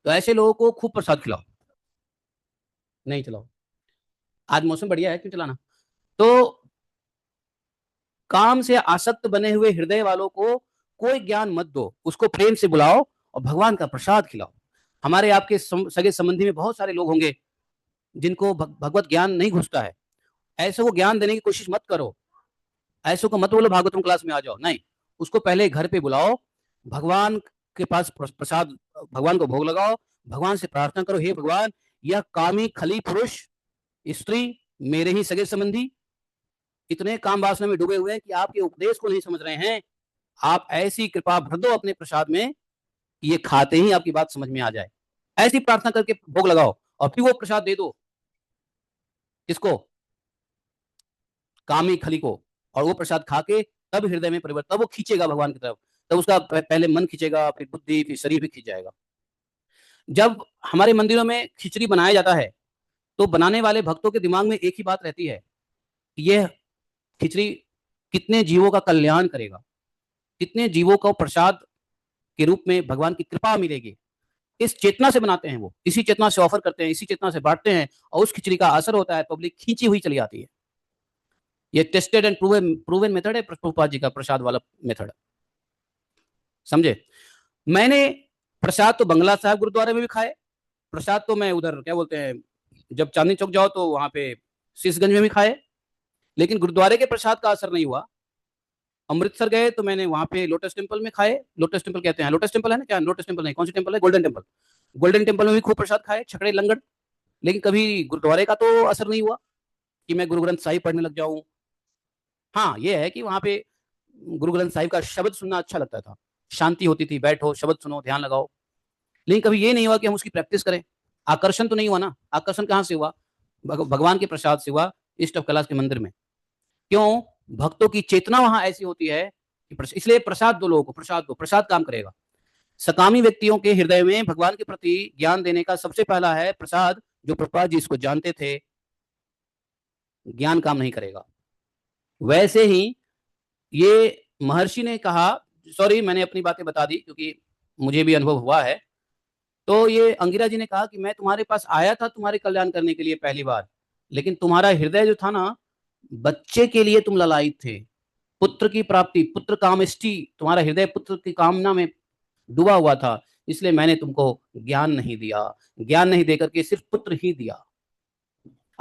तो ऐसे लोगों को खूब प्रसाद खिलाओ, नहीं चलाओ। आज मौसम बढ़िया है, क्यों चलाना। तो काम से आसक्त बने हुए हृदय वालों को कोई ज्ञान मत दो, उसको प्रेम से बुलाओ और भगवान का प्रसाद खिलाओ। हमारे आपके सगे संबंधी में बहुत सारे लोग होंगे जिनको भगवत ज्ञान नहीं घुसता है। ऐसे को ज्ञान देने की कोशिश मत करो। ऐसे को मत बोलो भागवतम क्लास में आ जाओ, नहीं। उसको पहले घर पे बुलाओ, भगवान के पास प्रसाद, भगवान को भोग लगाओ, भगवान से प्रार्थना करो, हे भगवान, यह कामी खली पुरुष स्त्री मेरे ही सगे संबंधी इतने काम वासना में डूबे हुए हैं कि आपके उपदेश को नहीं समझ रहे हैं। आप ऐसी कृपा भर दो अपने प्रसाद में, ये खाते ही आपकी बात समझ में आ जाए। ऐसी प्रार्थना करके भोग लगाओ और फिर वो प्रसाद दे दो। किसको? कामी खली को। और वो प्रसाद खा के तब हृदय में परिवर्तन, तब वो खींचेगा भगवान की तरफ। तब उसका पहले मन खींचेगा, फिर बुद्धि, फिर शरीर भी खींच जाएगा। जब हमारे मंदिरों में खिचड़ी बनाया जाता है तो बनाने वाले भक्तों के दिमाग में एक ही बात रहती है, यह खिचड़ी कितने जीवों का कल्याण करेगा, कितने जीवों को प्रसाद के रूप में भगवान की कृपा मिलेगी। इस चेतना से बनाते हैं, वो इसी चेतना से ऑफर करते हैं, इसी चेतना से बांटते हैं, और उस खिचड़ी का असर होता है, पब्लिक खींची हुई चली आती है। ये टेस्टेड एंड प्रूवन मेथड है प्रभुपाद जी का, प्रसाद वाला मेथड। समझे? मैंने प्रसाद तो बंगला साहब गुरुद्वारे में भी खाए, प्रसाद तो मैं उधर क्या बोलते हैं, जब चांदनी चौक जाओ तो वहां पे शीशगंज में भी खाए, लेकिन गुरुद्वारे के प्रसाद का असर नहीं हुआ। अमृतसर गए तो मैंने वहां पे लोटस टेम्पल में खाए, लोटस टेम्पल कहते हैं, लोटस टेम्पल है ना, क्या लोटस टेम्पल नहीं, कौन सी टेम्पल है, गोल्डन टेम्पल। गोल्डन टेम्पल में भी खूब प्रसाद खाए, छकड़े लंगड़। लेकिन कभी गुरुद्वारे का तो असर नहीं हुआ कि मैं गुरु ग्रंथ साहिब पढ़ने लग जाऊं। हाँ, ये है कि वहां पे गुरु ग्रंथ साहिब का शब्द सुनना अच्छा लगता था, शांति होती थी, बैठो शब्द सुनो ध्यान लगाओ। लेकिन कभी ये नहीं हुआ कि हम उसकी प्रैक्टिस करें। आकर्षण तो नहीं हुआ ना। आकर्षण कहाँ से हुआ? भगवान के प्रसाद से हुआ, इष्ट ऑफ कैलाश के मंदिर में। क्यों? भक्तों की चेतना वहां ऐसी होती है कि इसलिए प्रसाद दो लोगों को, प्रसाद दो, प्रसाद काम करेगा। सकामी व्यक्तियों के हृदय में भगवान के प्रति ज्ञान देने का सबसे पहला है प्रसाद। जो प्रभुपाद जी इसको जानते थे, ज्ञान काम नहीं करेगा। वैसे ही ये महर्षि ने कहा, सॉरी मैंने अपनी बातें बता दी क्योंकि मुझे भी अनुभव हुआ है। तो ये अंगिरा जी ने कहा कि मैं तुम्हारे पास आया था तुम्हारे कल्याण करने के लिए पहली बार, लेकिन तुम्हारा हृदय जो था ना, बच्चे के लिए तुम ललायित थे, पुत्र की प्राप्ति, पुत्र कामेष्टि, तुम्हारा हृदय पुत्र की कामना में डूबा हुआ था, इसलिए मैंने तुमको ज्ञान नहीं दिया, ज्ञान नहीं देकर के सिर्फ पुत्र ही दिया।